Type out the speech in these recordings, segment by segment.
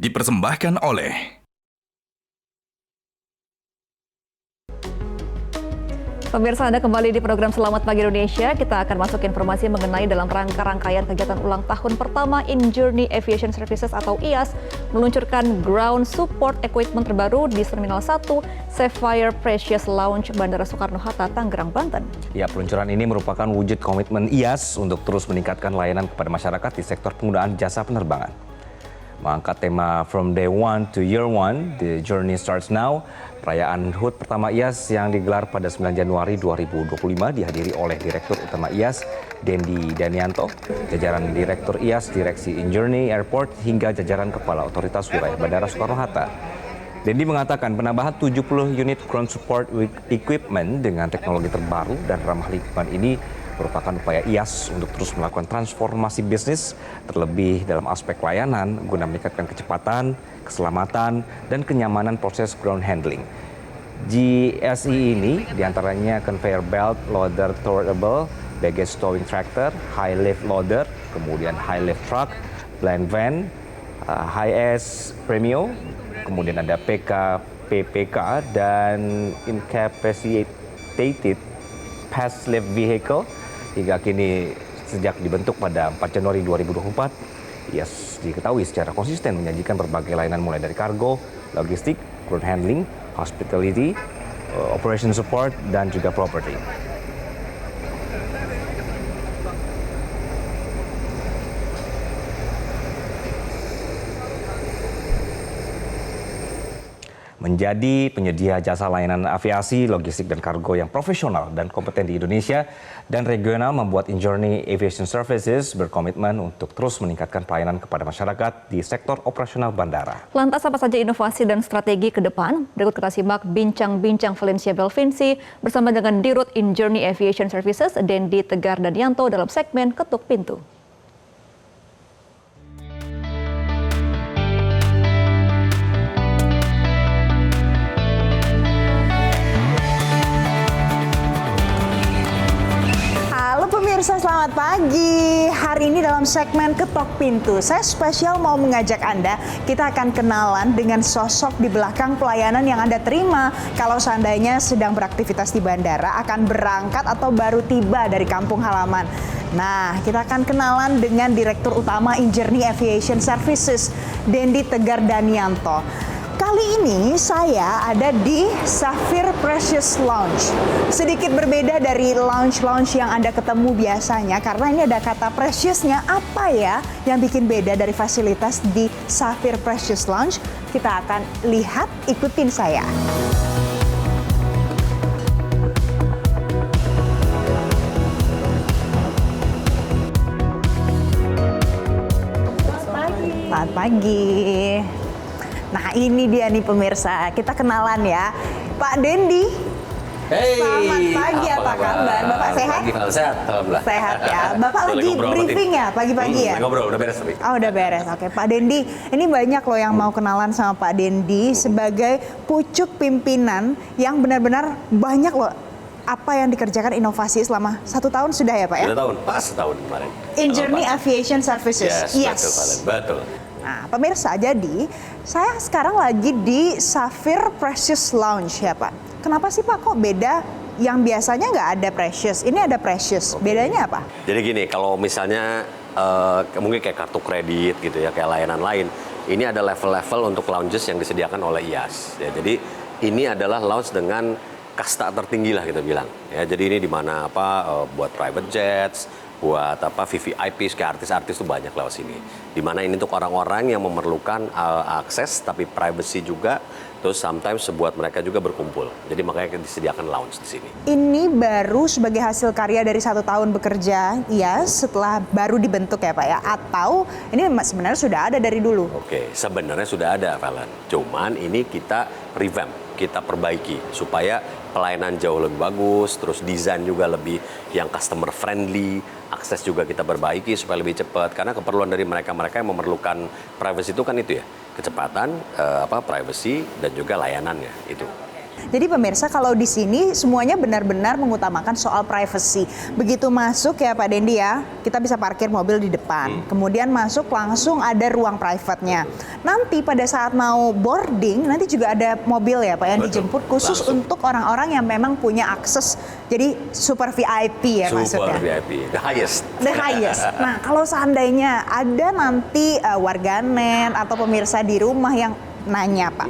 dipersembahkan oleh Pemirsa, Anda kembali di program Selamat Pagi Indonesia. Kita akan masuk informasi mengenai dalam rangkaian kegiatan ulang tahun pertama InJourney Aviation Services atau IAS meluncurkan ground support equipment terbaru di Terminal 1 Sapphire Precious Lounge Bandara Soekarno-Hatta, Tangerang, Banten. Ya, peluncuran ini merupakan wujud komitmen IAS untuk terus meningkatkan layanan kepada masyarakat di sektor penggunaan jasa penerbangan. Mengangkat tema From Day One to Year One, The Journey Starts Now, perayaan HUT pertama IAS yang digelar pada 9 Januari 2025 dihadiri oleh Direktur Utama IAS, Dendi Danianto, jajaran Direktur IAS, Direksi InJourney Airport, hingga jajaran Kepala Otoritas Wilayah Bandara Soekarno-Hatta. Dendi mengatakan penambahan 70 unit ground support equipment dengan teknologi terbaru dan ramah lingkungan ini merupakan upaya IAS untuk terus melakukan transformasi bisnis, terlebih dalam aspek layanan guna meningkatkan kecepatan, keselamatan, dan kenyamanan proses ground handling. GSE ini diantaranya conveyor belt, loader towerable, baggage towing tractor, high lift loader, kemudian high lift truck, blind van, high S premium, kemudian ada PK, PPK, dan incapacitated pass lift vehicle. Hingga kini sejak dibentuk pada 4 Januari 2024, IAS diketahui secara konsisten menyajikan berbagai layanan mulai dari kargo, logistik, ground handling, hospitality, operation support, dan juga property. Menjadi penyedia jasa layanan aviasi, logistik, dan kargo yang profesional dan kompeten di Indonesia dan regional membuat InJourney Aviation Services berkomitmen untuk terus meningkatkan pelayanan kepada masyarakat di sektor operasional bandara. Lantas apa saja inovasi dan strategi ke depan? Berikut kita simak bincang-bincang Valencia Belvinci bersama dengan Dirut InJourney Aviation Services, Dendi Tegar Danianto dalam segmen Ketuk Pintu. Pemirsa, selamat pagi. Hari ini dalam segmen Ketok Pintu, saya spesial mau mengajak Anda, kita akan kenalan dengan sosok di belakang pelayanan yang Anda terima kalau seandainya sedang beraktivitas di bandara, akan berangkat atau baru tiba dari kampung halaman. Nah, kita akan kenalan dengan Direktur Utama InJourney Aviation Services, Dendi Tegar Danianto. Kali ini saya ada di Sapphire Precious Lounge. Sedikit berbeda dari lounge-lounge yang Anda ketemu biasanya karena ini ada kata precious-nya. Apa ya yang bikin beda dari fasilitas di Sapphire Precious Lounge? Kita akan lihat, ikutin saya. Selamat pagi. Nah, ini dia nih pemirsa, kita kenalan ya. Pak Dendi. Hey, selamat pagi, apa kabar? Bapak sehat? Sehat, alhamdulillah. Sehat ya. Bapak lagi briefing ya pagi-pagi ya? Ngobrol, udah beres tapi. Oh, udah beres. Oke, Pak Dendi, ini banyak loh yang mau kenalan sama Pak Dendi sebagai pucuk pimpinan yang benar-benar banyak loh apa yang dikerjakan inovasi selama 1 tahun sudah ya Pak ya? 1 tahun, pas setahun kemarin. InJourney Aviation Services. Yes, betul. Nah, pemirsa, jadi saya sekarang lagi di Sapphire Precious Lounge ya Pak. Kenapa sih Pak kok beda? Yang biasanya nggak ada Precious, ini ada Precious. Bedanya apa? Jadi gini, kalau misalnya mungkin kayak kartu kredit gitu ya, kayak layanan lain, ini ada level-level untuk lounges yang disediakan oleh IAS. Ya, jadi ini adalah lounge dengan kasta tertinggi lah kita bilang. Ya, jadi ini di mana buat private jets, buat VVIP, kayak artis-artis tuh banyak lewat sini. Dimana ini untuk orang-orang yang memerlukan akses tapi privacy juga, terus sometimes buat mereka juga berkumpul. Jadi makanya disediakan lounge di sini. Ini baru sebagai hasil karya dari 1 tahun bekerja, ya, setelah baru dibentuk ya Pak ya? Atau ini sebenarnya sudah ada dari dulu? Oke, sebenarnya sudah ada, Valen. Cuman ini kita revamp, kita perbaiki supaya pelayanan jauh lebih bagus, terus desain juga lebih yang customer friendly, akses juga kita perbaiki supaya lebih cepat. Karena keperluan dari mereka-mereka yang memerlukan privacy itu kan itu ya, kecepatan, privacy dan juga layanannya itu. Jadi pemirsa, kalau di sini semuanya benar-benar mengutamakan soal privacy. Begitu masuk ya Pak Dendi ya, kita bisa parkir mobil di depan. Kemudian masuk langsung ada ruang private-nya. Nanti pada saat mau boarding, nanti juga ada mobil ya Pak yang dijemput khusus untuk orang-orang yang memang punya akses. Jadi super VIP ya maksudnya. Super VIP, the highest. The highest. Nah, kalau seandainya ada nanti warganet atau pemirsa di rumah yang nanya, Pak,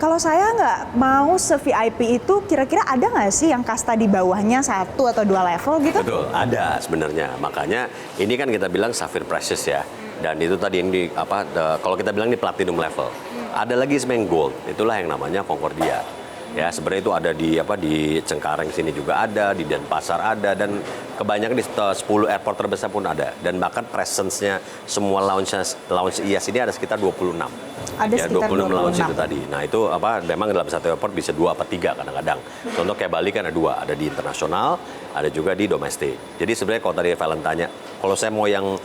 kalau saya nggak mau se-VIP itu, kira-kira ada nggak sih yang kasta di bawahnya 1 atau 2 level gitu? Betul, ada sebenarnya. Makanya ini kan kita bilang Sapphire Precious ya. Dan itu tadi ini kalau kita bilang di platinum level. Ada lagi sebenarnya gold. Itulah yang namanya Concordia. Ya, sebenarnya itu ada di Cengkareng sini juga ada, di Denpasar ada, dan kebanyakan di 10 airport terbesar pun ada. Dan bahkan presence-nya semua lounge IAS ini ada sekitar 26. Ada Ya, sekitar 26 lounge 26. itu tadi. Nah, itu memang dalam satu airport bisa 2 atau 3 kadang-kadang. Contoh kayak Bali kan ada 2, ada di internasional, ada juga di domestik. Jadi sebenarnya kalau tadi Valen tanya, kalau saya mau yang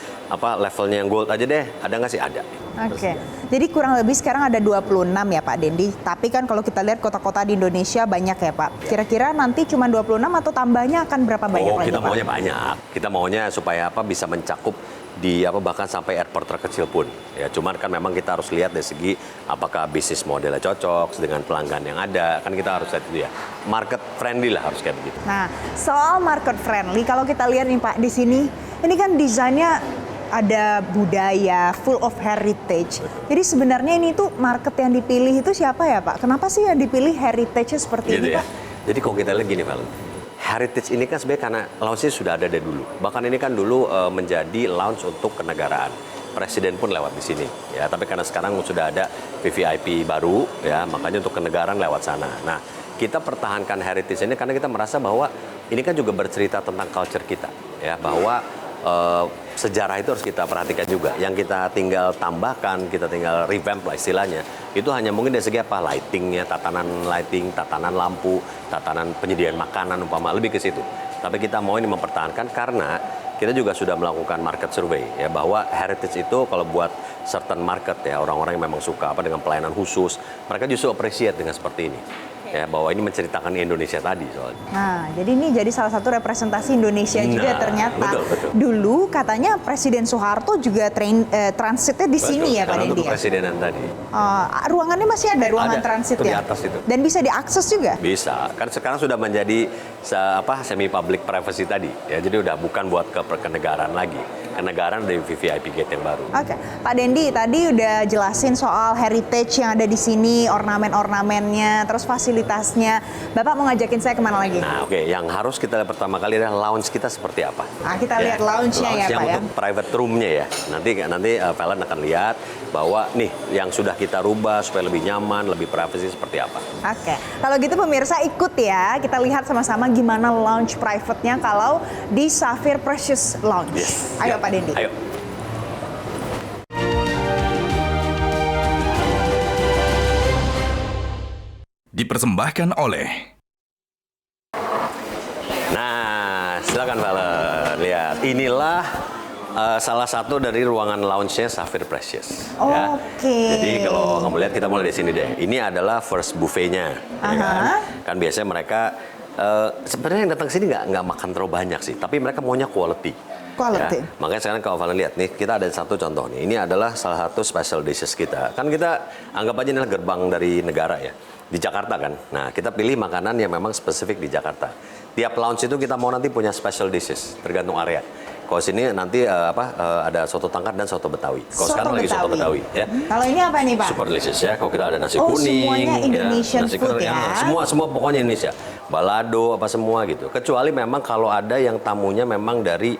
levelnya yang gold aja deh, ada nggak sih? Ada. Oke. Jadi kurang lebih sekarang ada 26 ya Pak Dendi. Tapi kan kalau kita lihat kota-kota di Indonesia banyak ya Pak. Kira-kira nanti cuma 26 atau tambahnya akan berapa banyak lagi Kita Pak? maunya banyak. Kita maunya supaya bisa mencakup di bahkan sampai airport terkecil pun. Ya, cuman kan memang kita harus lihat dari segi apakah bisnis modelnya cocok dengan pelanggan yang ada. Kan kita harus lihat itu ya. Market friendly lah harus kayak begitu. Nah, soal market friendly, kalau kita lihat nih Pak di sini, ini kan desainnya ada budaya, full of heritage. Jadi sebenarnya ini tuh market yang dipilih itu siapa ya Pak? Kenapa sih yang dipilih heritage-nya seperti Gitu ini ya. Pak? Jadi kalau kita lihat gini, Valen. Heritage ini kan sebenarnya karena lounge-nya sudah ada dari dulu. Bahkan ini kan dulu menjadi lounge untuk kenegaraan. Presiden pun lewat di sini. Ya, tapi karena sekarang sudah ada VVIP baru, ya, makanya untuk kenegaraan lewat sana. Nah, kita pertahankan heritage ini karena kita merasa bahwa ini kan juga bercerita tentang culture kita, ya, bahwa sejarah itu harus kita perhatikan juga. Yang kita tinggal tambahkan, kita tinggal revamp lah istilahnya. Itu hanya mungkin dari segi lightingnya, tatanan lighting, tatanan lampu, tatanan penyediaan makanan umpama, lebih ke situ. Tapi kita mau ini mempertahankan karena kita juga sudah melakukan market survey ya, bahwa heritage itu kalau buat certain market ya, orang-orang yang memang suka dengan pelayanan khusus, mereka justru appreciate dengan seperti ini. Ya, bahwa ini menceritakan Indonesia tadi soalnya. Nah, jadi ini jadi salah satu representasi Indonesia juga ternyata. Betul. Dulu katanya Presiden Soeharto juga transitnya di sini ya Pak Karena Dendi untuk ya? presidenan tadi. Ruangannya masih ada, ruangan Ada, transit itu di ya? atas itu. Dan bisa diakses juga? Bisa, kan sekarang sudah menjadi semi public privacy tadi. Ya, jadi udah bukan buat kenegaraan lagi. Kenegaraan dari VVIP gate yang baru. Oke, Pak Dendi tadi udah jelasin soal heritage yang ada di sini, ornamen-ornamennya, terus fasilitasnya. Bapak mau ngajakin saya kemana lagi? Nah, oke, yang harus kita lihat pertama kali adalah lounge kita seperti apa. Nah, kita lihat lounge-nya ya, yang Pak ya. untuk private room-nya ya. Nanti Valen akan lihat bahwa nih yang sudah kita rubah supaya lebih nyaman, lebih privacy seperti apa. Oke, kalau gitu pemirsa ikut ya, kita lihat sama-sama gimana lounge private-nya kalau di Sapphire Precious Lounge. Yes. Ayo Ya. Pak Dendi. Ayo. Dipersembahkan oleh Nah, silakan Valen. Lihat, inilah salah satu dari ruangan lounge-nya Sapphire Precious. Ya. Oke. Jadi kalau kamu lihat, kita mulai dari sini deh. Ini adalah first buffet-nya. Ya kan? Kan biasanya mereka sebenarnya yang datang sini nggak makan terlalu banyak sih, tapi mereka maunya quality. Quality. Ya. Makanya sekarang kalau Valen lihat nih, kita ada satu contoh nih. Ini adalah salah satu special dishes kita. Kan kita anggap aja ini adalah gerbang dari negara ya. Di Jakarta kan. Nah, kita pilih makanan yang memang spesifik di Jakarta. Tiap lounge itu kita mau nanti punya special dishes, tergantung area. Kalau sini nanti ada soto tangkar dan soto Betawi. Kalau Soto sekarang lagi soto Betawi. Betawi ya. Kalau ini apa nih Pak? Super delicious ya. Kalau kita ada nasi Oh, kuning, semuanya Indonesian nasi food kuning, ya? semua pokoknya Indonesia. Balado apa semua gitu. Kecuali memang kalau ada yang tamunya memang dari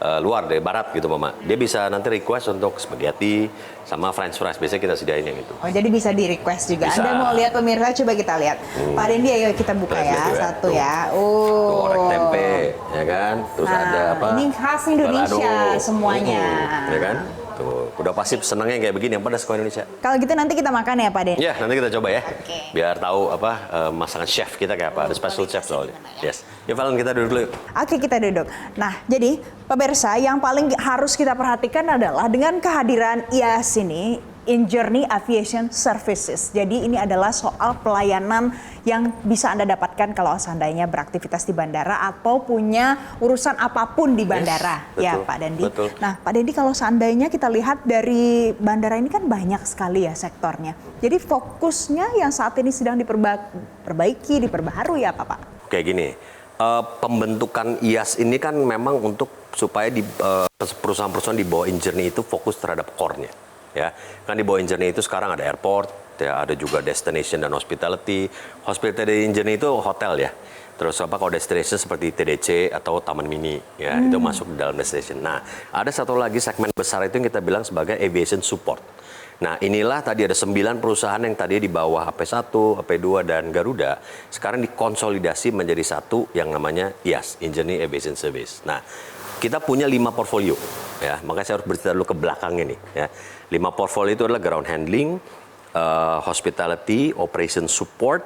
luar, dari barat gitu Mama. Dia bisa nanti request untuk spaghetti sama french fries. Biasanya kita sediain yang itu. Oh, jadi bisa di request juga. Bisa. Anda mau lihat pemirsa, coba kita lihat. Pak Dendi, ayo kita buka Lihat ya, gitu ya. satu Tuh. ya. Tuh, orek Oh. tempe, ya kan? Terus Nah, ada apa? ini khas Indonesia balado. semuanya. Ya kan? Tuh, udah pasti senangnya kayak begini, yang pedas kok Indonesia. Kalau gitu nanti kita makan ya Pak Dendi. Ya, nanti kita coba ya. Oke. Biar tahu masakan chef kita kayak apa. Ada special chef soalnya. Yes. Ya Valen, kita duduk dulu yuk. Oke, kita duduk. Nah, jadi pemirsa yang paling harus kita perhatikan adalah dengan kehadiran IAS ini, In-Journey Aviation Services. Jadi ini adalah soal pelayanan yang bisa Anda dapatkan kalau seandainya beraktivitas di bandara atau punya urusan apapun di bandara. Yes, ya betul, Pak Dendi. betul. Nah Pak Dendi, kalau seandainya kita lihat dari bandara ini kan banyak sekali ya sektornya. Jadi fokusnya yang saat ini sedang diperbaiki, diperbaharui apa Pak? Kayak gini, pembentukan IAS ini kan memang untuk supaya perusahaan-perusahaan di bawah In-Journey itu fokus terhadap core-nya. Ya, kan di bawah In-Journey itu sekarang ada airport, ya, ada juga destination dan hospitality. Hospitality In-Journey itu hotel ya. Terus kalau destination seperti TDC atau Taman Mini, ya itu masuk di dalam destination. Nah, ada satu lagi segmen besar itu yang kita bilang sebagai aviation support. Nah, inilah tadi ada 9 perusahaan yang tadi di bawah AP1, AP2 dan Garuda sekarang dikonsolidasi menjadi satu yang namanya IAS, In-Journey Aviation Service. Nah, kita punya 5 portfolio, ya. Makanya saya harus bercerita dulu ke belakang ini, ya. 5 portfolio itu adalah ground handling, hospitality, operation support,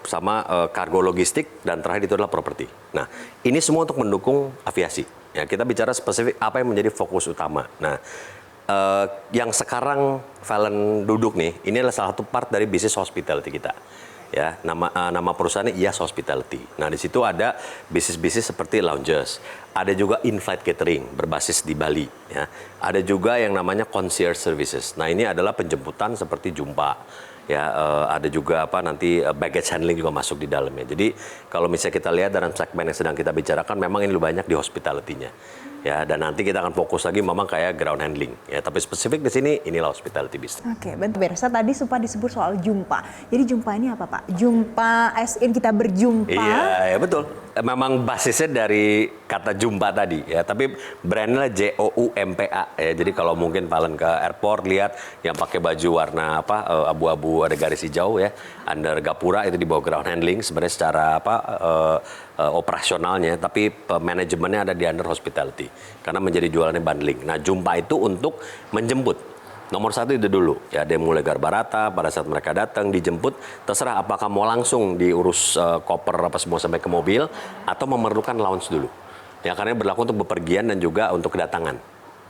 sama kargo logistik, dan terakhir itu adalah properti. Nah, ini semua untuk mendukung aviasi. Ya, kita bicara spesifik apa yang menjadi fokus utama. Nah, yang sekarang Valen duduk nih, ini adalah salah satu part dari bisnis hospitality kita. Ya, nama perusahaannya IAS Hospitality. Nah, di situ ada bisnis-bisnis seperti lounges, ada juga in-flight catering berbasis di Bali. Ya, ada juga yang namanya concierge services. Nah, ini adalah penjemputan seperti jumpa. Ya, ada juga nanti baggage handling juga masuk di dalamnya. Jadi kalau misalnya kita lihat dalam segmen yang sedang kita bicarakan, memang ini lebih banyak di hospitality-nya. Ya, dan nanti kita akan fokus lagi memang kayak ground handling. Ya, tapi spesifik di sini inilah hospitality business. Oke, bentar Bersa, tadi sempat disebut soal jumpa. Jadi jumpa ini apa Pak? Jumpa as in kita berjumpa. Iya, ya betul. Memang basisnya dari kata jumpa tadi ya, tapi brandnya JOUMPA ya. Jadi kalau mungkin Valen ke airport lihat yang pakai baju warna abu-abu ada garis hijau ya, under Gapura itu di bawah ground handling sebenarnya secara operasionalnya, tapi manajemennya ada di under hospitality karena menjadi jualannya bundling. Nah, jumpa itu untuk menjemput. Nomor 1 itu dulu, ya, ada yang mulai Garbarata, pada saat mereka datang dijemput, terserah apakah mau langsung diurus koper apa semua sampai ke mobil, atau memerlukan lounge dulu. Ya, karena berlaku untuk bepergian dan juga untuk kedatangan.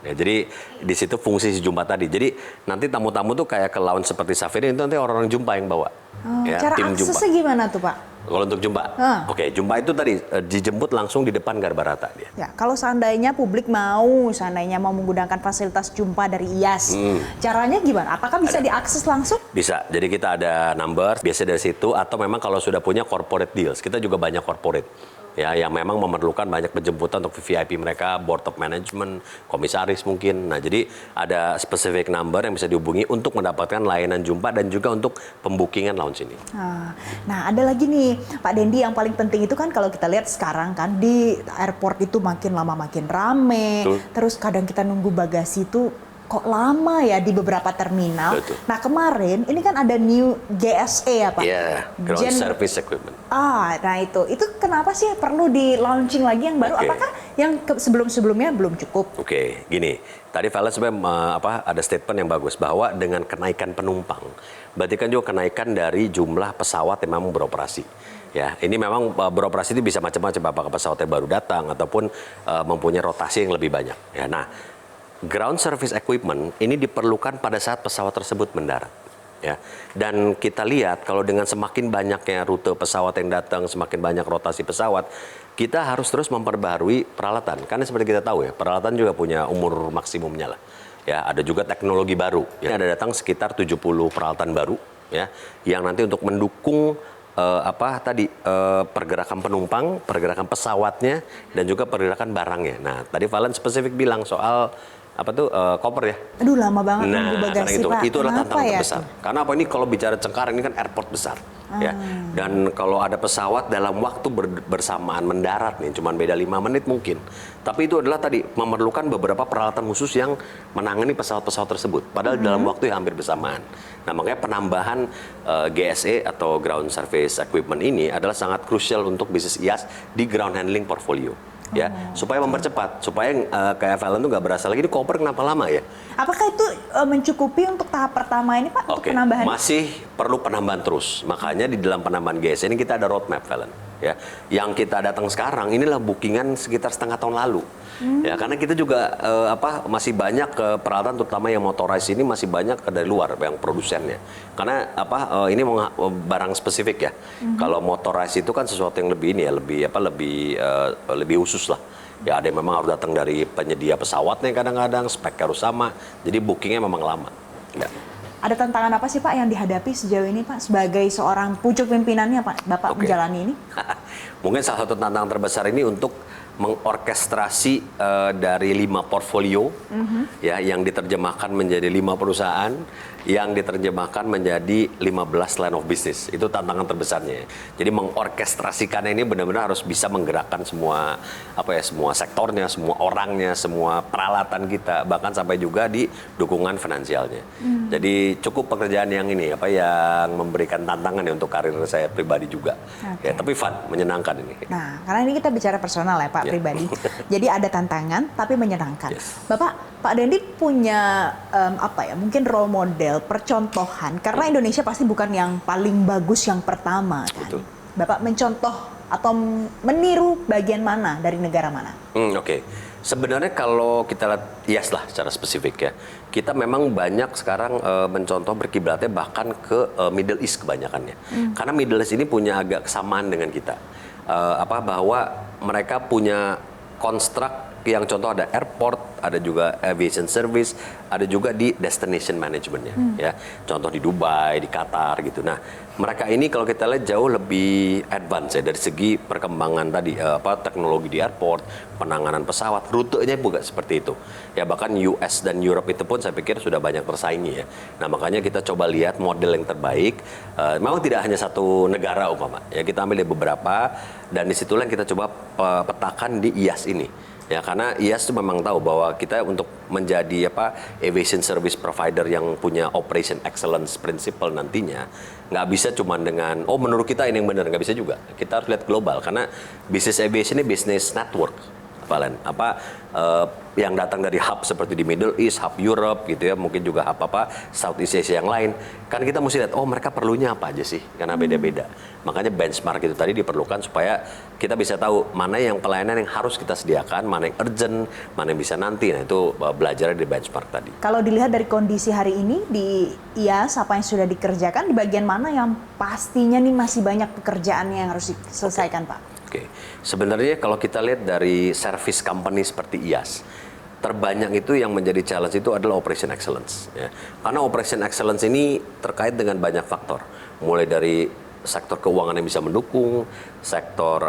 Ya, jadi di situ fungsi si jumpa tadi. Jadi nanti tamu-tamu tuh kayak ke lounge seperti Safari itu nanti orang-orang jumpa yang bawa. Ya, Cara tim aksesnya jumpa. gimana tuh Pak? Kalau untuk jumpa, oke, jumpa itu tadi dijemput langsung di depan Garbarata dia. Ya, kalau seandainya publik seandainya mau menggunakan fasilitas jumpa dari IAS, caranya gimana? Apakah bisa diakses langsung? Bisa, jadi kita ada number, biasa dari situ, atau memang kalau sudah punya corporate deals, kita juga banyak corporate. Ya, yang memang memerlukan banyak penjemputan untuk VIP mereka, board of management, komisaris mungkin. Nah, jadi ada specific number yang bisa dihubungi untuk mendapatkan layanan jumpa dan juga untuk pembookingan lounge ini. Nah, ada lagi nih Pak Dendi, yang paling penting itu kan kalau kita lihat sekarang kan di airport itu makin lama makin rame. Betul. Terus kadang kita nunggu bagasi itu kok lama ya di beberapa terminal. Betul. Nah, kemarin ini kan ada new GSE ya Pak? Iya, ground service equipment. Nah itu kenapa sih perlu di launching lagi yang baru? Oke. Apakah yang sebelum-sebelumnya belum cukup? Oke, gini. Tadi Valen sebenarnya ada statement yang bagus bahwa dengan kenaikan penumpang, berarti kan juga kenaikan dari jumlah pesawat yang memang beroperasi. Ya, ini memang beroperasi itu bisa macam-macam, apakah pesawatnya baru datang ataupun mempunyai rotasi yang lebih banyak. Ya, nah, ground service equipment ini diperlukan pada saat pesawat tersebut mendarat. Ya, dan kita lihat kalau dengan semakin banyaknya rute pesawat yang datang, semakin banyak rotasi pesawat, kita harus terus memperbaharui peralatan. Karena seperti kita tahu ya, peralatan juga punya umur maksimumnya lah. Ya, ada juga teknologi baru. Ya, ada datang sekitar 70 peralatan baru ya, yang nanti untuk mendukung pergerakan penumpang, pergerakan pesawatnya, dan juga pergerakan barangnya. Nah, tadi Valen spesifik bilang soal koper ya. Aduh, lama banget nunggu Nah, bagasi karena Pak. itu adalah Kenapa tantangan ya terbesar. Karena apa, ini kalau bicara Cengkareng ini kan airport besar. Ya. Dan kalau ada pesawat dalam waktu bersamaan mendarat nih, cuma beda 5 menit mungkin. Tapi itu adalah tadi memerlukan beberapa peralatan khusus yang menangani pesawat-pesawat tersebut. Padahal dalam waktu yang hampir bersamaan. Nah, makanya penambahan GSE atau Ground Service Equipment ini adalah sangat krusial untuk bisnis IAS di ground handling portfolio. Ya, supaya mempercepat, supaya kayak Valen tuh nggak berasa lagi di koper kenapa lama ya? Apakah itu mencukupi untuk tahap pertama ini Pak? Untuk Oke, penambahan? masih perlu penambahan terus. Makanya di dalam penambahan GSE ini kita ada roadmap, Valen. ya. Yang kita datang sekarang inilah bookingan sekitar setengah tahun lalu. Ya, karena kita juga masih banyak peralatan terutama yang motorized ini masih banyak dari luar yang produsennya. Karena ini barang spesifik ya. Kalau motorized itu kan sesuatu yang lebih ini ya, lebih khusus lah. Ya, ada yang memang harus datang dari penyedia pesawatnya kadang-kadang, spek harus sama. Jadi bookingnya memang lama. Ya. Ada tantangan apa sih Pak yang dihadapi sejauh ini Pak sebagai seorang pucuk pimpinannya Pak Bapak menjalani ini? Mungkin salah satu tantangan terbesar ini untuk mengorkestrasi dari 5 portfolio ya yang diterjemahkan menjadi 5 perusahaan yang diterjemahkan menjadi 15 line of business. Itu tantangan terbesarnya. Jadi mengorkestrasikan ini benar-benar harus bisa menggerakkan semua semua sektornya, semua orangnya, semua peralatan kita, bahkan sampai juga di dukungan finansialnya. Jadi cukup pekerjaan yang ini yang memberikan tantangan ya untuk karir saya pribadi juga. Ya, tapi fun, menyenangkan ini. Nah, karena ini kita bicara personal ya Pak pribadi. Jadi ada tantangan tapi menyenangkan. Yes. Pak Dendi punya mungkin role model, percontohan karena Indonesia pasti bukan yang paling bagus yang pertama kan. Betul. Bapak mencontoh atau meniru bagian mana dari negara mana? Oke. Sebenarnya kalau kita lihat IAS lah secara spesifik ya, kita memang banyak sekarang mencontoh berkiblatnya bahkan ke Middle East kebanyakannya. Karena Middle East ini punya agak kesamaan dengan kita. Bahwa mereka punya konstruk yang contoh ada airport, ada juga aviation service, ada juga di destination managementnya, ya. Contoh di Dubai, di Qatar gitu. Nah, mereka ini kalau kita lihat jauh lebih advance ya dari segi perkembangan tadi, teknologi di airport, penanganan pesawat, rutenya juga seperti itu. Ya bahkan US dan Europe itu pun saya pikir sudah banyak tersaingi ya. Nah makanya kita coba lihat model yang terbaik. Memang tidak hanya satu negara ya kita ambil dari beberapa dan disitulah yang kita coba petakan di IAS ini. Ya karena IAS itu memang tahu bahwa kita untuk menjadi aviation service provider yang punya operation excellence principle nantinya nggak bisa cuma dengan menurut kita ini yang benar, nggak bisa juga. Kita harus lihat global karena bisnis aviation ini bisnis network. Yang datang dari hub seperti di Middle East, hub Europe gitu ya, mungkin juga hub Southeast Asia yang lain. Kan kita mesti lihat, mereka perlunya apa aja sih? Karena beda-beda. Makanya benchmark itu tadi diperlukan supaya kita bisa tahu mana yang pelayanan yang harus kita sediakan, mana yang urgent, mana yang bisa nanti. Nah itu belajar di benchmark tadi. Kalau dilihat dari kondisi hari ini di IAS, apa yang sudah dikerjakan, di bagian mana yang pastinya nih masih banyak pekerjaan yang harus diselesaikan Pak? Oke, sebenarnya kalau kita lihat dari service company seperti IAS, terbanyak itu yang menjadi challenge itu adalah operation excellence. Ya. Karena operation excellence ini terkait dengan banyak faktor, mulai dari sektor keuangan yang bisa mendukung, sektor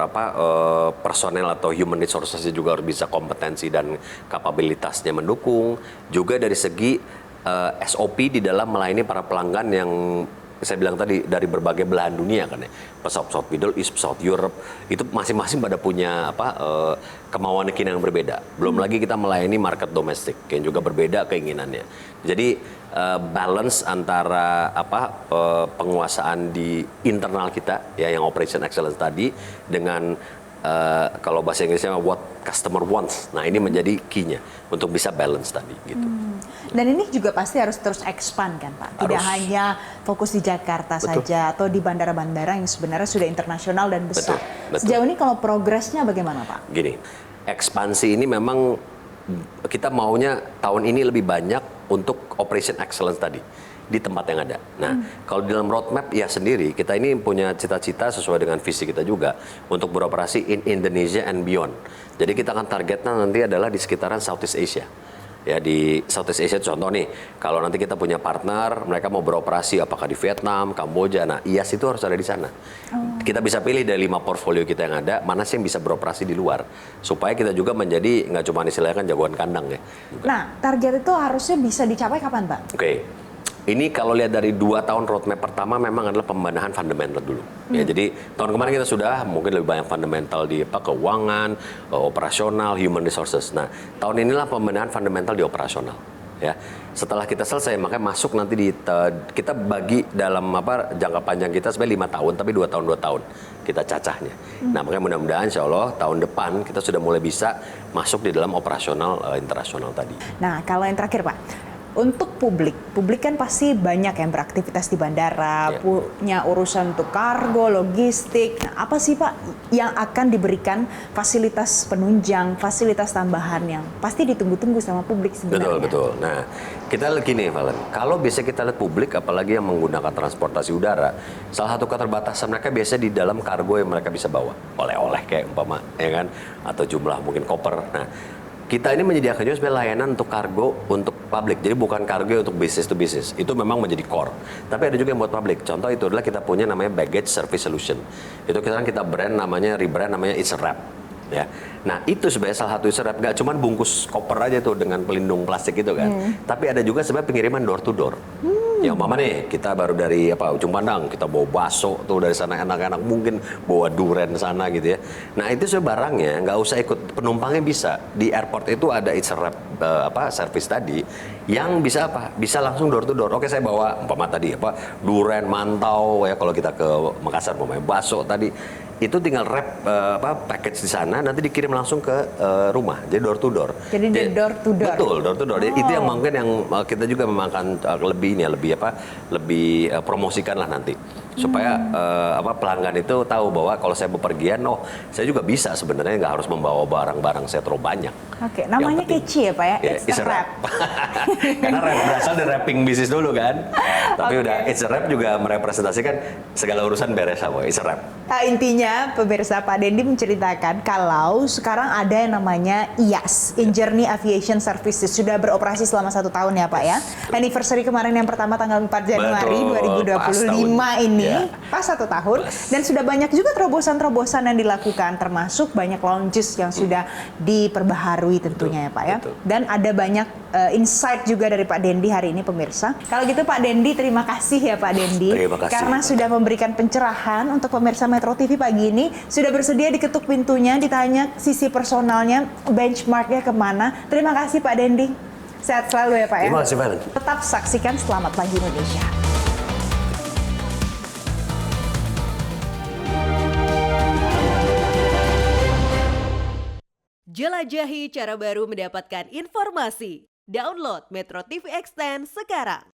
personel atau human resources juga harus bisa kompetensi dan kapabilitasnya mendukung, juga dari segi SOP di dalam melayani para pelanggan yang saya bilang tadi dari berbagai belahan dunia kan ya, pesawat Middle East, pesawat Europe itu masing-masing pada punya kemauan yang berbeda. Belum lagi kita melayani market domestik yang juga berbeda keinginannya. Jadi balance antara penguasaan di internal kita ya yang operation excellence tadi dengan kalau bahasa Inggrisnya what customer wants. Nah ini menjadi key-nya untuk bisa balance tadi gitu. Dan ini juga pasti harus terus expand kan Pak? Tidak hanya fokus di Jakarta saja atau di bandara-bandara yang sebenarnya sudah internasional dan besar. Betul. Sejauh ini kalau progresnya bagaimana Pak? Gini, ekspansi ini memang kita maunya tahun ini lebih banyak untuk operation excellence tadi di tempat yang ada. Nah, kalau di dalam roadmap ya sendiri, kita ini punya cita-cita sesuai dengan visi kita juga untuk beroperasi in Indonesia and beyond. Jadi kita akan targetnya nanti adalah di sekitaran Southeast Asia. Ya di Southeast Asia contoh nih, kalau nanti kita punya partner, mereka mau beroperasi apakah di Vietnam, Kamboja, nah IAS itu harus ada di sana. Kita bisa pilih dari 5 portfolio kita yang ada, mana sih yang bisa beroperasi di luar. Supaya kita juga menjadi, nggak cuma istilahnya jagoan kandang ya. Juga. Nah, target itu harusnya bisa dicapai kapan Pak? Oke. Ini kalau lihat dari 2 tahun roadmap pertama memang adalah pembenahan fundamental dulu. Ya, jadi tahun kemarin kita sudah mungkin lebih banyak fundamental di keuangan, operasional, human resources. Nah, tahun inilah pembenahan fundamental di operasional. Ya, setelah kita selesai makanya masuk nanti kita bagi dalam jangka panjang kita sebenarnya 5 tahun tapi 2 tahun kita cacahnya. Nah makanya mudah-mudahan insya Allah tahun depan kita sudah mulai bisa masuk di dalam operasional internasional tadi. Nah kalau yang terakhir Pak, untuk publik kan pasti banyak yang beraktivitas di bandara, Iya. punya urusan untuk kargo, logistik. Nah, apa sih Pak yang akan diberikan fasilitas penunjang, fasilitas tambahan yang pasti ditunggu-tunggu sama publik sebenarnya? Betul. Nah, kita lihat gini, Valen. Kalau biasa kita lihat publik, apalagi yang menggunakan transportasi udara, salah satu keterbatasan mereka biasanya di dalam kargo yang mereka bisa bawa. Oleh-oleh kayak umpama, ya kan? Atau jumlah mungkin koper. Nah, kita ini menyediakan juga sebenarnya layanan untuk kargo untuk publik. Jadi bukan kargo untuk business to business. Itu memang menjadi core. Tapi ada juga yang buat publik. Contoh itu adalah kita punya namanya Baggage Service Solution. Itu kita brand namanya, rebrand namanya It's a Wrap. Ya. Nah itu sebenarnya salah satu serap, nggak cuma bungkus koper aja tuh dengan pelindung plastik itu kan, tapi ada juga sebenarnya pengiriman door to door. Ya umpama nih kita baru dari Ujung Pandang, kita bawa bakso tuh dari sana, anak-anak mungkin bawa duren sana gitu ya. Nah itu sebenarnya barangnya nggak usah ikut, penumpangnya bisa di airport itu ada It's a Wrap service tadi yang bisa bisa langsung door to door. Oke saya bawa umpama tadi duren, mantau ya, kalau kita ke Makassar umpamanya bakso tadi, itu tinggal wrap package di sana, nanti dikirim langsung ke rumah, jadi door to door. Jadi door to door. Betul, door to door. Itu yang mungkin yang kita juga memakan lebih promosikan lah nanti, supaya pelanggan itu tahu bahwa kalau saya bepergian, saya juga bisa sebenarnya nggak harus membawa barang-barang saya terlalu banyak. Oke, namanya kece ya Pak ya, It's a Wrap. Karena wrap berasal dari wrapping bisnis dulu kan. Tapi udah It's a Wrap juga merepresentasikan segala urusan beres apa It's a Wrap. Nah, intinya pemirsa, Pak Dendi menceritakan kalau sekarang ada yang namanya IAS, Journey Aviation Services, sudah beroperasi selama 1 tahun ya Pak ya. Anniversary kemarin yang pertama tanggal 4 Januari Betul, 2025 ini Ya. pas 1 tahun, dan sudah banyak juga terobosan-terobosan yang dilakukan, termasuk banyak lounges yang sudah diperbaharui tentunya ya Pak ya. Betul. Dan ada banyak insight juga dari Pak Dendi hari ini pemirsa. Kalau gitu Pak Dendi, terima kasih ya Pak Dendi. Terima kasih. Karena sudah memberikan pencerahan untuk pemirsa Metro TV pagi ini, sudah bersedia diketuk pintunya, ditanya sisi personalnya, benchmarknya kemana. Terima kasih Pak Dendi. Sehat selalu ya Pak ya. Terima kasih, Valen. Tetap saksikan Selamat Pagi Indonesia. Jelajahi cara baru mendapatkan informasi. Download Metro TV Extend sekarang.